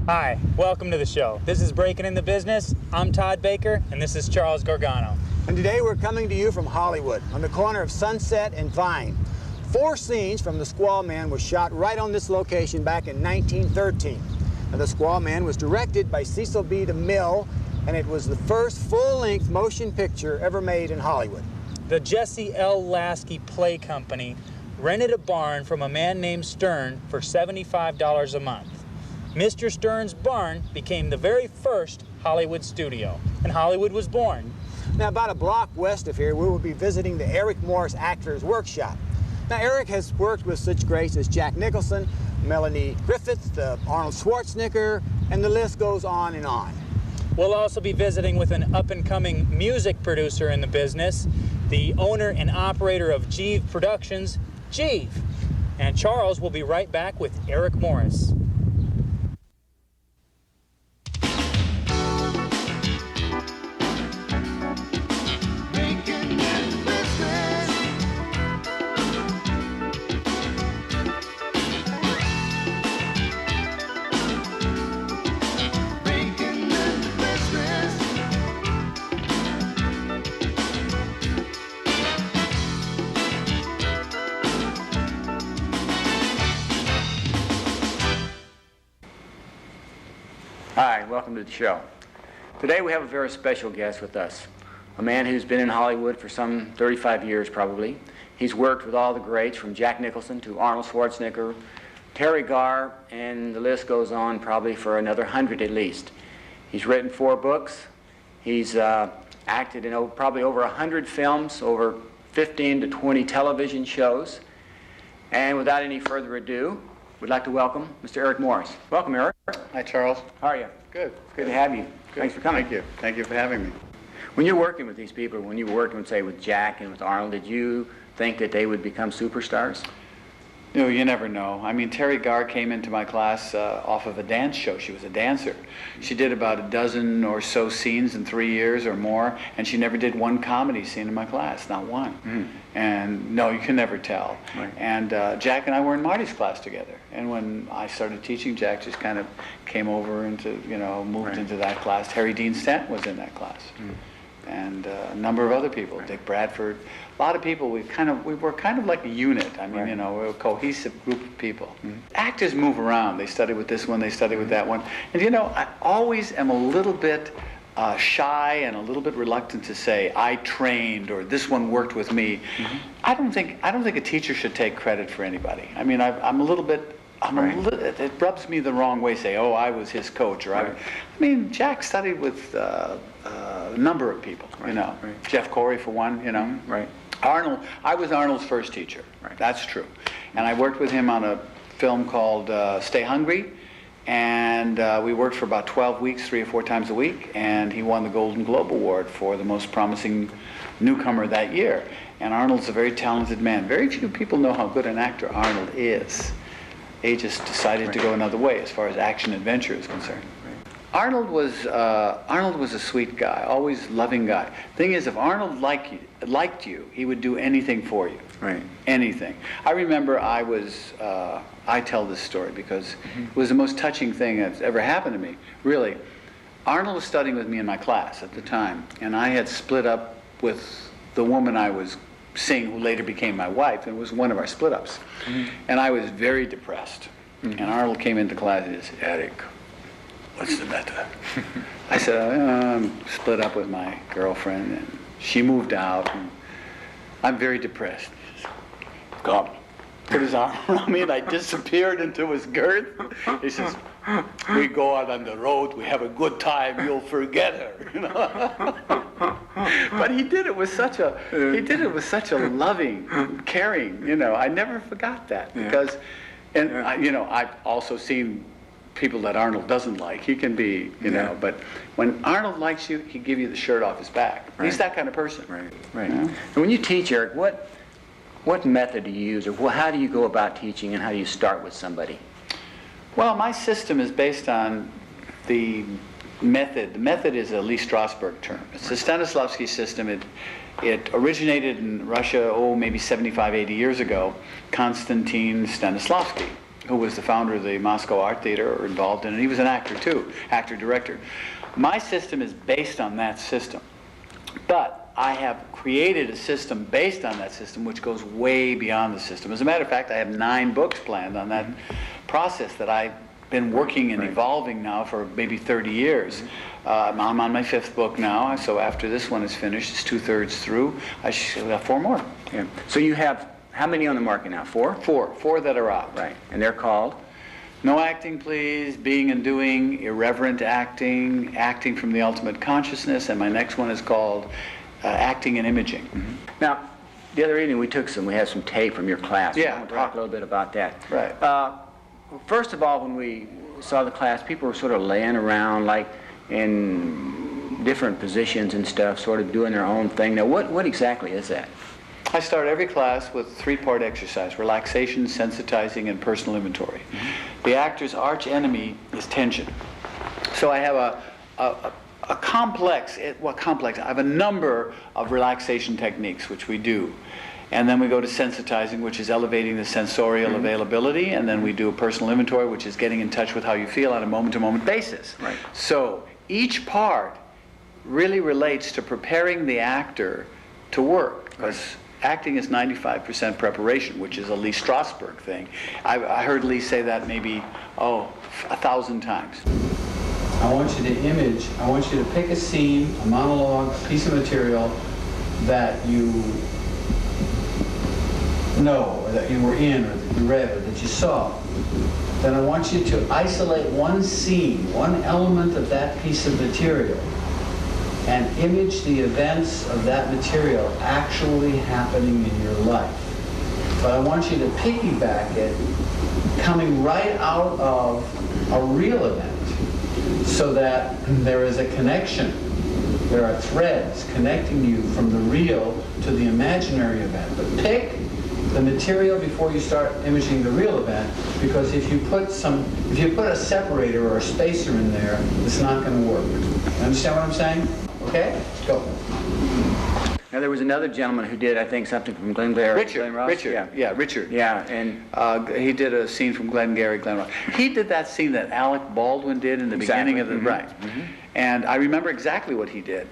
Hi, welcome to the show. This is Breaking in the Business. I'm Todd Baker, and this is Charles Gorgano. And today we're coming to you from Hollywood, on the corner of Sunset and Vine. 4 scenes from The Squaw Man were shot right on this location back in 1913. And The Squaw Man was directed by Cecil B. DeMille, and it was the first full-length motion picture ever made in Hollywood. The Jesse L. Lasky Play Company rented a barn from a man named Stern for $75 a month. Mr. Stern's barn became the very first Hollywood studio, and Hollywood was born. Now, about a block west of here, we will be visiting the Eric Morris Actors Workshop. Now, Eric has worked with such greats as Jack Nicholson, Melanie Griffith, Arnold Schwarzenegger, and the list goes on and on. We'll also be visiting with an up-and-coming music producer in the business, the owner and operator of Jeeve Productions, Jeeve. And Charles will be right back with Eric Morris. Hi, welcome to the show. Today we have a very special guest with us, a man who's been in Hollywood for some 35 years probably. He's worked with all the greats from Jack Nicholson to Arnold Schwarzenegger, Terry Garr, and the list goes on probably for another 100 at least. He's written 4 books. He's acted in probably over 100 films, over 15 to 20 television shows. And without any further ado, we'd like to welcome Mr. Eric Morris. Welcome, Eric. Hi, Charles. How are you? Good. Good to have you. Good. Thanks for coming. Thank you. Thank you for having me. When you're working with these people, when you were working, say, with Jack and with Arnold, did you think that they would become superstars? No, you never know. I mean, Terry Garr came into my class off of a dance show. She was a dancer. She did about a dozen or so scenes in 3 years or more, and she never did one comedy scene in my class, not one. Mm. And no, you can never tell. Right. And Jack and I were in Marty's class together. And when I started teaching, Jack just kind of came over into, moved Right. into that class. Harry Dean Stanton was in that class. Mm. And a number of other people, Right. Dick Bradford, a lot of people. We were kind of like a unit. I mean, Right. we're a cohesive group of people. Mhm. Actors move around. They study with this one, they study with that one. And I always am a little bit shy and a little bit reluctant to say I trained or this one worked with me. Mm-hmm. I don't think a teacher should take credit for anybody. I mean, I'm a little bit. Right. It rubs me the wrong way. Say, oh, I was his coach, or Right. I mean, Jack studied with a number of people. Right. Right. Jeff Corey for one. Mhm. Right. Arnold. I was Arnold's first teacher. Right. That's true. And I worked with him on a film called Stay Hungry, and we worked for about 12 weeks, 3 or 4 times a week, and he won the Golden Globe Award for the most promising newcomer that year. And Arnold's a very talented man. Very few people know how good an actor Arnold is. They just decided to go another way as far as action adventure is concerned. Arnold was a sweet guy, always loving guy. Thing is, if Arnold liked you, he would do anything for you. Right. Anything. I remember I tell this story because it was the most touching thing that's ever happened to me. Really, Arnold was studying with me in my class at the time, and I had split up with the woman I was seeing, who later became my wife, and it was one of our split-ups. Mm-hmm. And I was very depressed. Mm-hmm. And Arnold came into class and he said, Eric, what's the matter? I said, I'm split up with my girlfriend, and she moved out, and I'm very depressed. He says, come. Put his arm around me, and I disappeared into his girth. He says, we go out on the road, we have a good time, you'll forget her. But he did it with such a loving, caring, I never forgot that because, I've also seen people that Arnold doesn't like. He can be, but when Arnold likes you, he give you the shirt off his back. Right. He's that kind of person. Right, right. And when you teach, Eric, what method do you use, or how do you go about teaching, and how do you start with somebody? Well, my system is based on the method. The method is a Lee Strasberg term. It's the Stanislavski system. It originated in Russia, maybe 75, 80 years ago. Konstantin Stanislavski. who was the founder of the Moscow Art Theater, or involved in it. He was an actor too, actor-director. My system is based on that system. But I have created a system based on that system which goes way beyond the system. As a matter of fact, I have 9 books planned on that process that I've been working and evolving now for maybe 30 years. I'm on my 5th book now, so after this one is finished, it's 2/3 through, I should have 4 more. Yeah. So you have how many on the market now? 4? 4 that are out. Right. And they're called? No Acting Please, Being and Doing, Irreverent Acting, Acting from the Ultimate Consciousness, and my next one is called Acting and Imaging. Now, the other evening we had some tape from your class. Yeah, I want to talk a little bit about that. Right. First of all, when we saw the class, people were sort of laying around like in different positions and stuff, sort of doing their own thing. Now, what exactly is that? I start every class with a 3-part exercise: relaxation, sensitizing, and personal inventory. The actor's arch enemy is tension. So I have a complex, I have a number of relaxation techniques which we do. And then we go to sensitizing, which is elevating the sensorial availability, and then we do a personal inventory, which is getting in touch with how you feel on a moment-to-moment basis. Right. So each part really relates to preparing the actor to work, because acting is 95% preparation, which is a Lee Strasberg thing. I heard Lee say that maybe, 1,000 times. I want you to pick a scene, a monologue, a piece of material that you know, or that you were in, or that you read, or that you saw. Then I want you to isolate one scene, one element of that piece of material, and image the events of that material actually happening in your life. But I want you to piggyback it coming right out of a real event, so that there is a connection. There are threads connecting you from the real to the imaginary event. But pick the material before you start imaging the real event, because if you put a separator or a spacer in there, it's not going to work. You understand what I'm saying? Okay? Go. Now there was another gentleman who did, I think, something from Glengarry. Richard. Yeah, Richard. Yeah, and he did a scene from Glengarry Glen Ross. He did that scene that Alec Baldwin did in the beginning of the And I remember exactly what he did.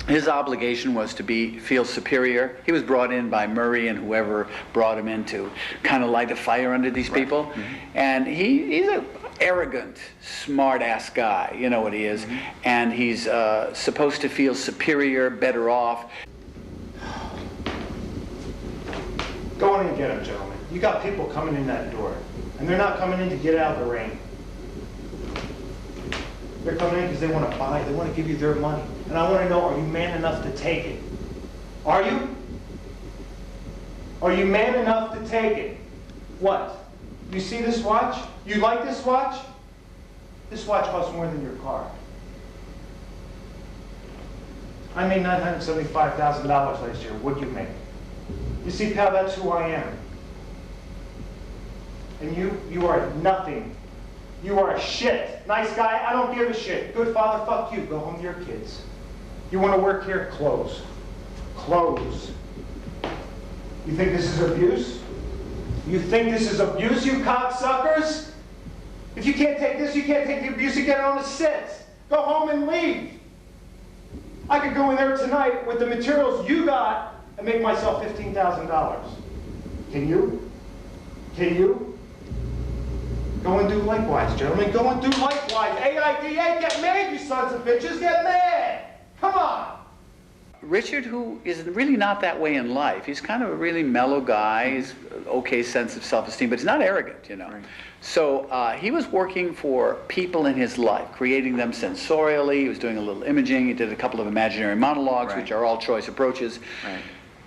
His obligation was to feel superior. He was brought in by Murray and whoever brought him in to kind of light a fire under these people. And he's an arrogant, smart-ass guy, you know what he is. And he's supposed to feel superior, better off. Go in and get them, gentlemen. You got people coming in that door, and they're not coming in to get out of the rain. They're coming in because they want to buy, they want to give you their money. And I want to know, are you man enough to take it? Are you? Are you man enough to take it? What? You see this watch? You like this watch? This watch costs more than your car. I made $975,000 last year. What'd you make? You see, pal, that's who I am. And you are nothing. You are a shit. Nice guy, I don't give a shit. Good father, fuck you. Go home to your kids. You want to work here? Close. Close. You think this is abuse? You think this is abuse, you cocksuckers? If you can't take this, you can't take the abuse, you get on the sit. Go home and leave. I could go in there tonight with the materials you got and make myself $15,000. Can you? Can you? Go and do likewise, gentlemen. Go and do likewise. AIDA, get mad, you sons of bitches. Get mad. Come on. Richard, who is really not that way in life, he's kind of a really mellow guy. He's an okay sense of self-esteem, but he's not arrogant, you know. Right. So he was working for people in his life, creating them sensorially. He was doing a little imaging. He did a couple of imaginary monologues, which are all choice approaches. Right.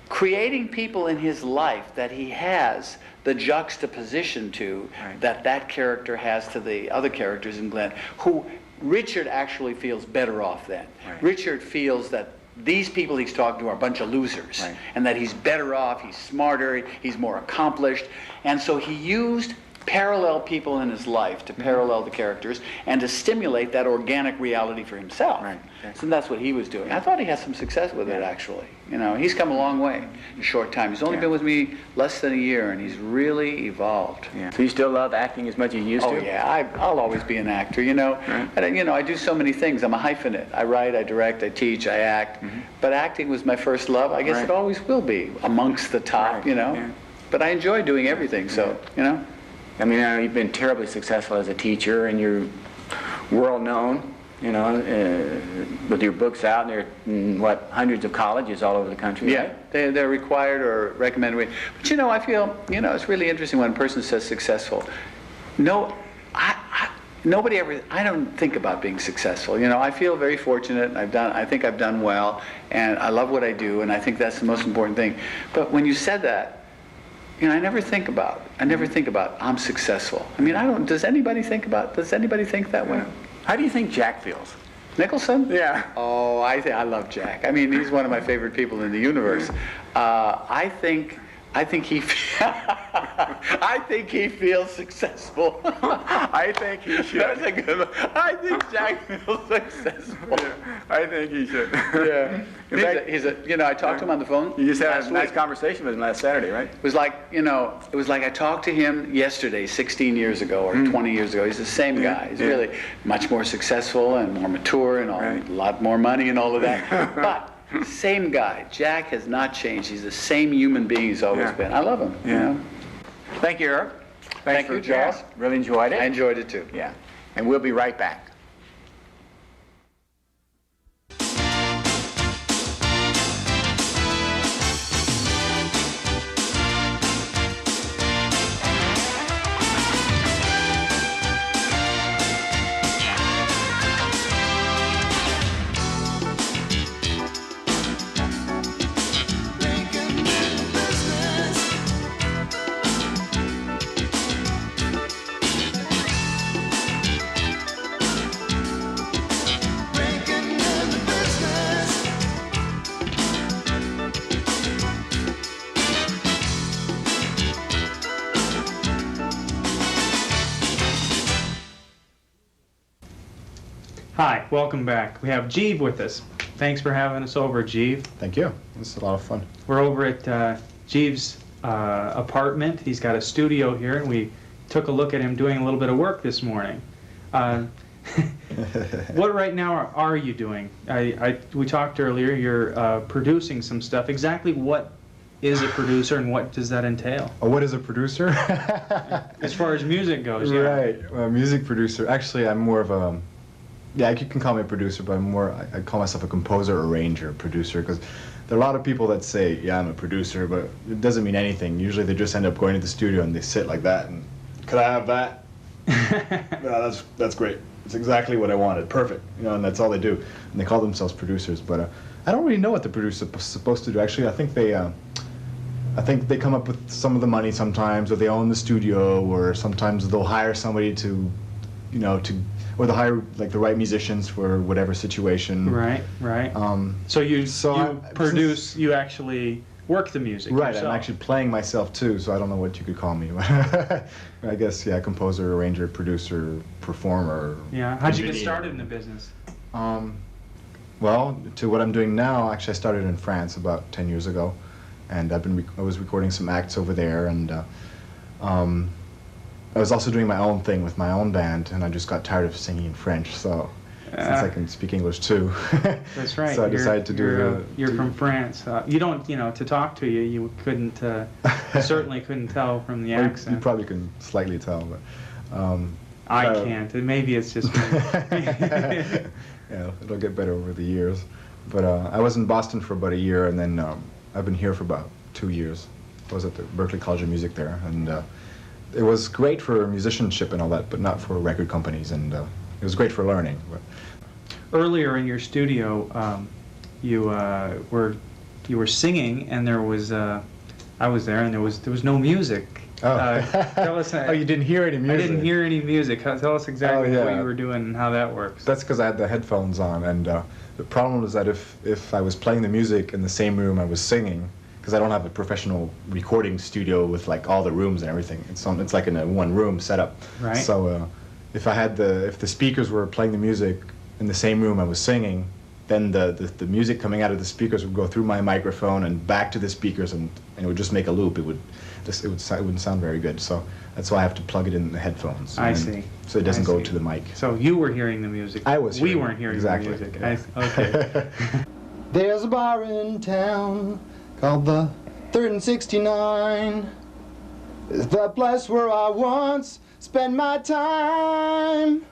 Creating people in his life that he has the juxtaposition to that character has to the other characters in Glenn, who Richard actually feels better off than. Right. Richard feels that these people he's talking to are a bunch of losers, and that he's better off, he's smarter, he's more accomplished. And so he used parallel people in his life, to parallel the characters, and to stimulate that organic reality for himself. Right. Okay. So that's what he was doing. I thought he had some success with it, actually. You know, he's come a long way in a short time. He's only been with me less than a year, and he's really evolved. Yeah. So you still love acting as much as you used to? Oh yeah, I'll always be an actor. You know, and, you know, I do so many things. I'm a hyphenate. I write, I direct, I teach, I act. But acting was my first love. I guess it always will be amongst the top. You know, but I enjoy doing everything. So you know. I mean, you've been terribly successful as a teacher, and you're world known, you know, with your books out, and there are, hundreds of colleges all over the country. Yeah, right? they're required or recommended. But, you know, I feel, you know, it's really interesting when a person says successful. No, nobody ever, I don't think about being successful. You know, I feel very fortunate. I think I've done well, and I love what I do, and I think that's the most important thing. But when you said that, you know, I never think about I'm successful. I mean, does anybody think that way? How do you think Jack feels? Nicholson? Yeah. Oh, I love Jack. I mean, he's one of my favorite people in the universe. I think he feels successful. I think he should. That's a good one. I think Jack feels successful. Yeah, I think he should. Yeah. He's a, you know, I talked to him on the phone. You just had last a nice week. conversation with him last Saturday, right? It was like, you know, I talked to him yesterday, 16 years ago or 20 years ago. He's the same guy. He's really much more successful and more mature and a lot more money and all of that. But same guy. Jack has not changed. He's the same human being he's always been. I love him. You know? Thank you, Eric. Thank you, Charles. Really enjoyed it. I enjoyed it too. Yeah. And we'll be right back. Hi, welcome back. We have Jeeve with us. Thanks for having us over, Jeeve. Thank you. This is a lot of fun. We're over at Jeeve's apartment. He's got a studio here, and we took a look at him doing a little bit of work this morning. What right now are you doing? We talked earlier, you're producing some stuff. Exactly what is a producer, and what does that entail? Oh, what is a producer? As far as music goes, yeah. Right, music producer. Actually, I'm more of a, yeah, you can call me a producer, but I call myself a composer, arranger, producer, because there are a lot of people that say, yeah, I'm a producer, but it doesn't mean anything. Usually they just end up going to the studio and they sit like that and, could I have that? Yeah, that's great. It's exactly what I wanted. Perfect. You know, and that's all they do. And they call themselves producers, but I don't really know what the producer's supposed to do. Actually, I think they come up with some of the money sometimes, or they own the studio, or sometimes they'll hire somebody to, you know, or they'll hire like the right musicians for whatever situation. Right. So you produce, you actually work the music right, yourself. I'm actually playing myself too, so I don't know what you could call me. I guess, yeah, composer, arranger, producer, performer. Yeah, how'd you get started in the business? Well, to what I'm doing now, actually I started in France about 10 years ago, and I was recording some acts over there, and I was also doing my own thing with my own band, and I just got tired of singing in French, so since I can speak English too. That's right. So I decided to do You're from France. You don't, to talk to you couldn't, you certainly couldn't tell from the accent. You probably can slightly tell, but... I can't. Maybe it's just me. Yeah, it'll get better over the years. But I was in Boston for about a year, and then I've been here for about 2 years. I was at the Berklee College of Music there, and it was great for musicianship and all that, but not for record companies, and it was great for learning. But. Earlier in your studio, you were singing, and there was I was there, and there was no music. Oh. Tell us. Oh, you didn't hear any music? I didn't hear any music. Tell us exactly what you were doing and how that works. That's because I had the headphones on, and the problem was that if I was playing the music in the same room I was singing, because I don't have a professional recording studio with like all the rooms and everything. It's like in a one room setup. Right. So if the speakers were playing the music in the same room I was singing, then the music coming out of the speakers would go through my microphone and back to the speakers, and it would just make a loop. It wouldn't sound very good. So that's why I have to plug it in the headphones. I see. So it doesn't go to the mic. So you were hearing the music. I was. We weren't hearing exactly. the music. Yeah. Okay. There's a bar in town called the 3rd and 69. It's the place where I once spent my time.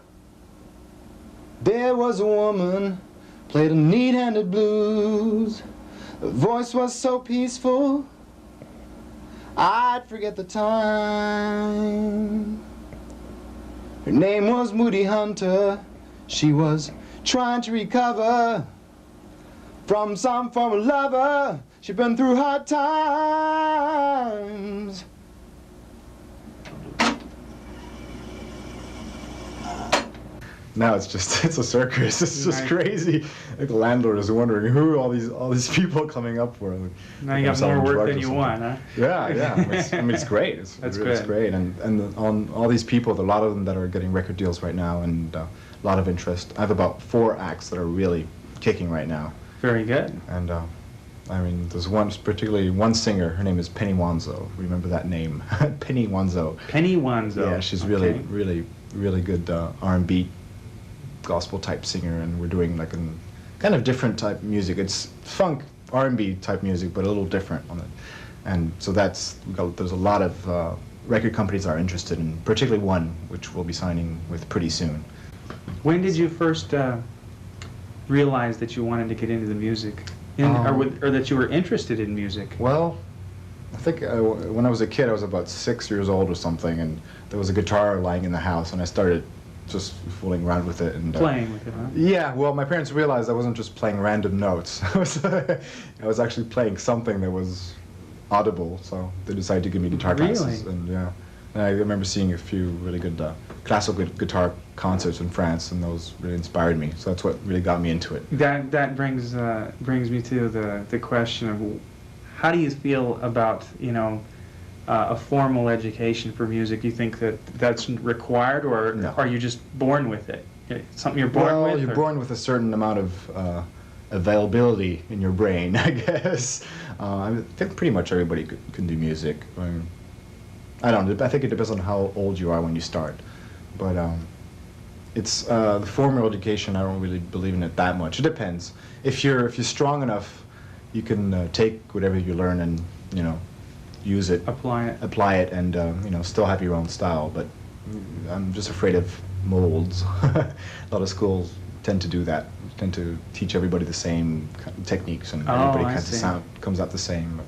There was a woman, played a neat-handed blues. Her voice was so peaceful, I'd forget the time. Her name was Moody Hunter. She was trying to recover from some former lover. She'd been through hard times. Now it's a circus. It's just crazy. Like the landlord is wondering who are all these people coming up for. Like, Now you got more work than you want, huh? Yeah. It's great. It's great. And on all these people, a lot of them that are getting record deals right now, and a lot of interest. I have about 4 acts that are really kicking right now. Very good. And there's particularly one singer. Her name is Penny Wanzo. Remember that name, Penny Wanzo. Penny Wanzo. Yeah, she's really good R&B. Gospel type singer, and we're doing like a kind of different type music. It's funk R&B type music, but a little different on it. And so there's a lot of record companies that are interested in, particularly one which we'll be signing with pretty soon. When did you first realize that you wanted to get into the music, or that you were interested in music? Well, I think when I was a kid, I was about 6 years old or something, and there was a guitar lying in the house, and I started just fooling around with it and playing with it, huh? Yeah, well, my parents realized I wasn't just playing random notes. I was actually playing something that was audible, so they decided to give me guitar classes. Really? And yeah, and I remember seeing a few really good classical guitar concerts in France, and those really inspired me. So that's what really got me into it. That brings me to the question of how do you feel about a formal education for music? You think that's required, or No. are you just born with it? Something you're born with? Well, you're born with a certain amount of availability in your brain, I guess. I think pretty much everybody can do music. I think it depends on how old you are when you start. But it's the formal education. I don't really believe in it that much. It depends. If you're strong enough, you can take whatever you learn and use it, apply it, and still have your own style. But I'm just afraid of molds. A lot of schools tend to do that. Tend to teach everybody the same techniques, and everybody comes out the same.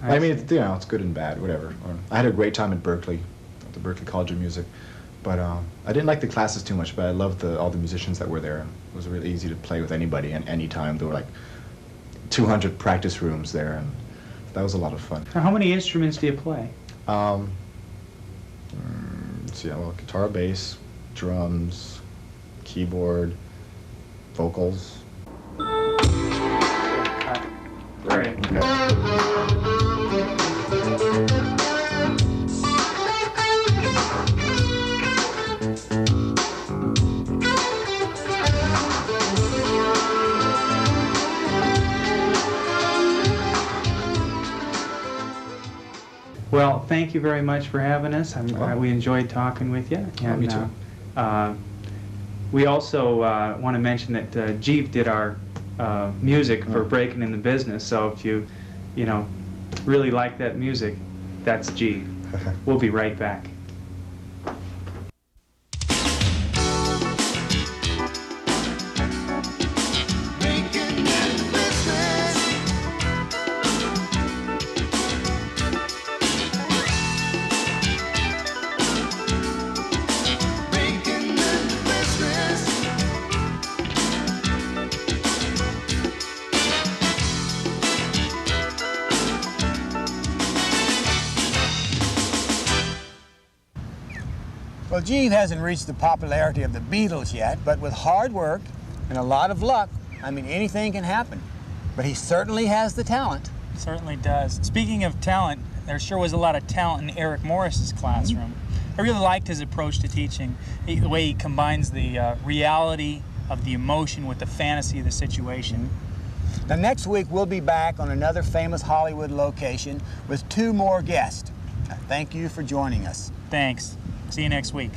I mean, it's good and bad, whatever. I had a great time at Berkeley, at the Berkeley College of Music, but I didn't like the classes too much. But I loved all the musicians that were there. It was really easy to play with anybody and any time. There were like 200 practice rooms there, and that was a lot of fun. Now, how many instruments do you play? Let's see, guitar, bass, drums, keyboard, vocals. Great. Well, thank you very much for having us. We enjoyed talking with you. And, me too. We also want to mention that Jeeve did our music for Breaking in the Business. So if you really like that music, that's Jeeve. We'll be right back. Well, Jeeve hasn't reached the popularity of the Beatles yet, but with hard work and a lot of luck, anything can happen. But he certainly has the talent. Certainly does. Speaking of talent, there sure was a lot of talent in Eric Morris's classroom. I really liked his approach to teaching, the way he combines the reality of the emotion with the fantasy of the situation. Now, next week, we'll be back on another famous Hollywood location with 2 more guests. Thank you for joining us. Thanks. See you next week.